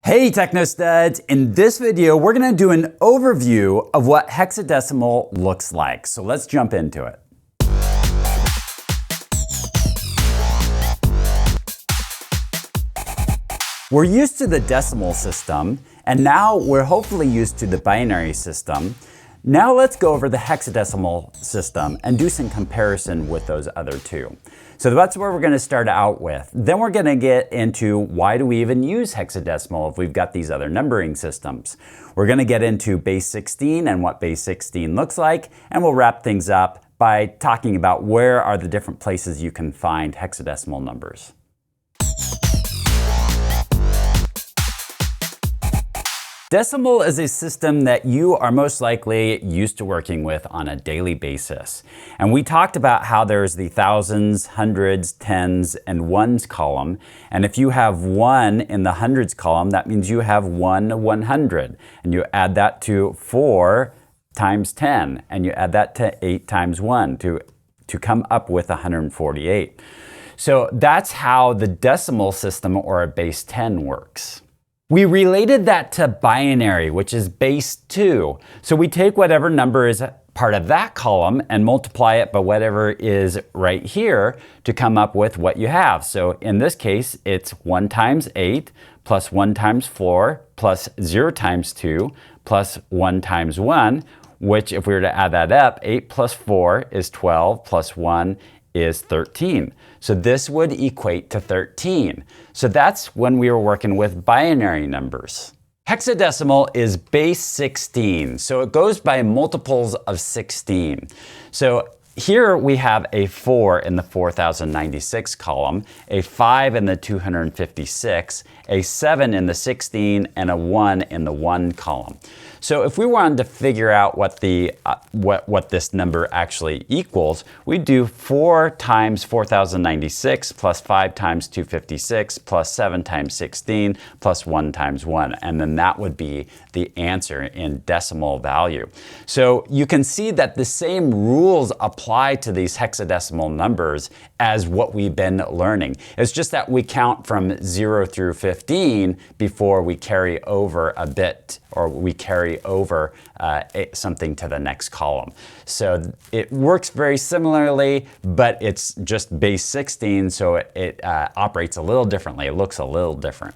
Hey Techno Studs! In this video, we're going to do an overview of what hexadecimal looks like. So let's jump into it. We're used to the decimal system, and now we're hopefully used to the binary system. Now let's go over the hexadecimal system and do some comparison with those other two. So that's where we're going to start out with. Then we're going to get into why do we even use hexadecimal if we've got these other numbering systems. We're going to get into base 16 and what base 16 looks like, and we'll wrap things up by talking about where are the different places you can find hexadecimal numbers. Decimal is a system that you are most likely used to working with on a daily basis. And we talked about how there's the thousands, hundreds, tens, and ones column. And if you have 1 in the hundreds column, that means you have 1 100. And you add that to 4 times 10. And you add that to 8 times 1 to come up with 148. So that's how the decimal system or a base 10 works. We related that to binary, which is base 2. So we take whatever number is part of that column and multiply it by whatever is right here to come up with what you have. So in this case, it's 1 times 8 plus 1 times 4 plus 0 times 2 plus 1 times 1, which if we were to add that up, 8 plus 4 is 12 plus 1 is 13. So this would equate to 13. So that's when we were working with binary numbers. Hexadecimal is base 16, so it goes by multiples of 16. So here we have a 4 in the 4096 column, a 5 in the 256, a 7 in the 16, and a 1 in the 1 column. So if we wanted to figure out what this number actually equals, we'd do 4 times 4096 plus 5 times 256 plus 7 times 16 plus 1 times 1. And then that would be the answer in decimal value. So you can see that the same rules apply to these hexadecimal numbers as what we've been learning. It's just that we count from 0 through 15 before we carry over a bit, or we carry over something to the next column. So it works very similarly, but it's just base 16, so it operates a little differently. It looks a little different.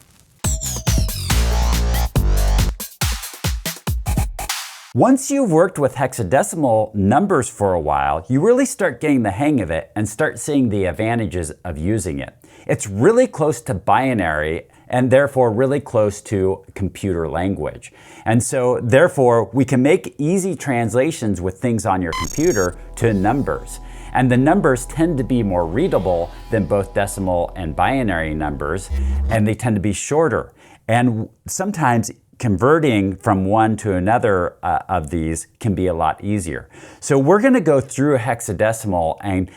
Once you've worked with hexadecimal numbers for a while, you really start getting the hang of it and start seeing the advantages of using it. It's really close to binary and therefore really close to computer language. And so therefore we can make easy translations with things on your computer to numbers. And the numbers tend to be more readable than both decimal and binary numbers, and they tend to be shorter. And sometimes converting from one to another of these can be a lot easier. So we're going to go through hexadecimal and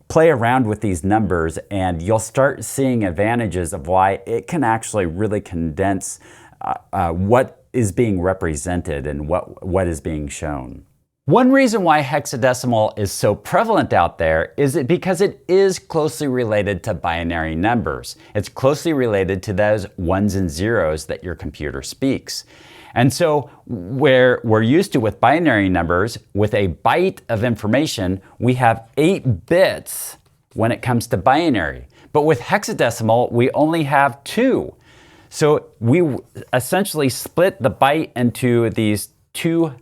play around with these numbers, and you'll start seeing advantages of why it can actually really condense what is being represented and what is being shown. One reason why hexadecimal is so prevalent out there is because it is closely related to binary numbers. It's closely related to those ones and zeros that your computer speaks. And so where we're used to with binary numbers, with a byte of information, we have 8 bits when it comes to binary. But with hexadecimal, we only have 2. So we essentially split the byte into these 2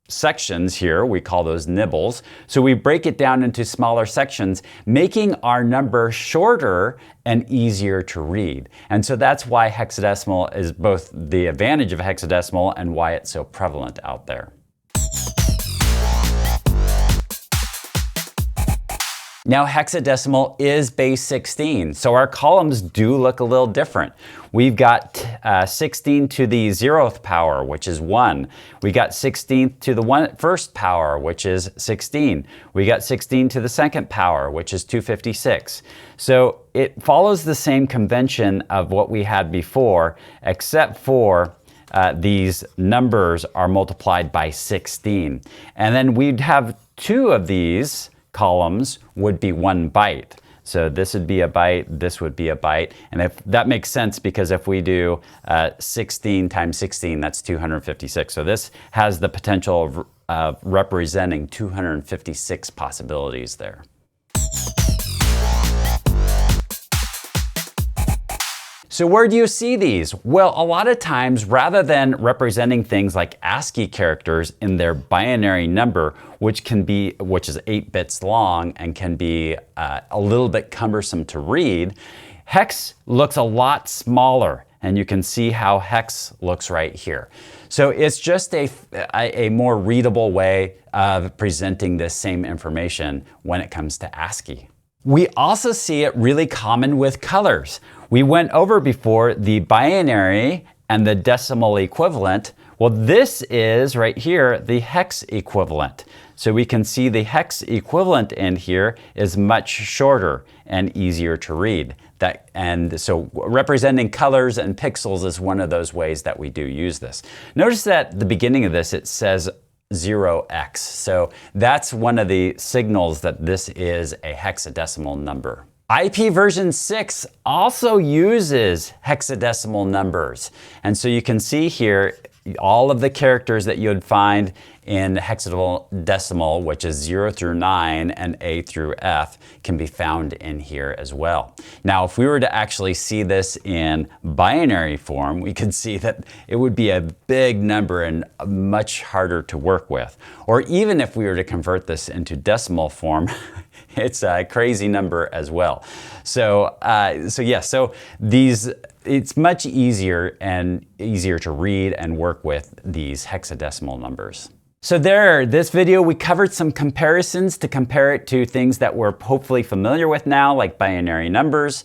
sections here. We call those nibbles. So we break it down into smaller sections, making our number shorter and easier to read. And so that's why hexadecimal is both the advantage of hexadecimal and why it's so prevalent out there. Now hexadecimal is base 16, so our columns do look a little different. We've got 16 to the 0th power, which is 1. We got 16 to the 1st power, which is 16. We got 16 to the 2nd power, which is 256. So it follows the same convention of what we had before, except for these numbers are multiplied by 16. And then we'd have 2 of these columns would be 1 byte. So this would be a byte, this would be a byte. And if that makes sense, because if we do 16 times 16, that's 256. So this has the potential of representing 256 possibilities there. So where do you see these? Well, a lot of times, rather than representing things like ASCII characters in their binary number, which is 8 bits long and can be a little bit cumbersome to read, hex looks a lot smaller. And you can see how hex looks right here. So it's just a more readable way of presenting this same information when it comes to ASCII. We also see it really common with colors. We went over before the binary and the decimal equivalent. Well, this is right here, the hex equivalent. So we can see the hex equivalent in here is much shorter and easier to read. And so representing colors and pixels is one of those ways that we do use this. Notice that at the beginning of this, it says 0x. So that's one of the signals that this is a hexadecimal number. IP version 6 also uses hexadecimal numbers. And so you can see here all of the characters that you would find in hexadecimal, which is 0 through 9 and A through F, can be found in here as well. Now, if we were to actually see this in binary form, we could see that it would be a big number and much harder to work with. Or even if we were to convert this into decimal form, it's a crazy number as well. So it's much easier to read and work with these hexadecimal numbers. So this video, we covered some comparisons to compare it to things that we're hopefully familiar with now, like binary numbers.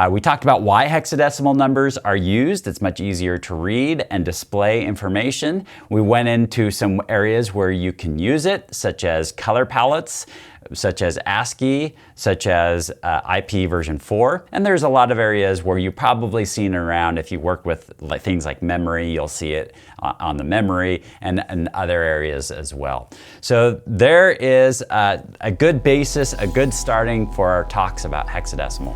We talked about why hexadecimal numbers are used. It's much easier to read and display information. We went into some areas where you can use it, such as color palettes, such as ASCII, such as IP version 4. And there's a lot of areas where you've probably seen it around. If you work with things like memory, you'll see it on the memory and other areas as well. So there is a good basis, a good starting for our talks about hexadecimal.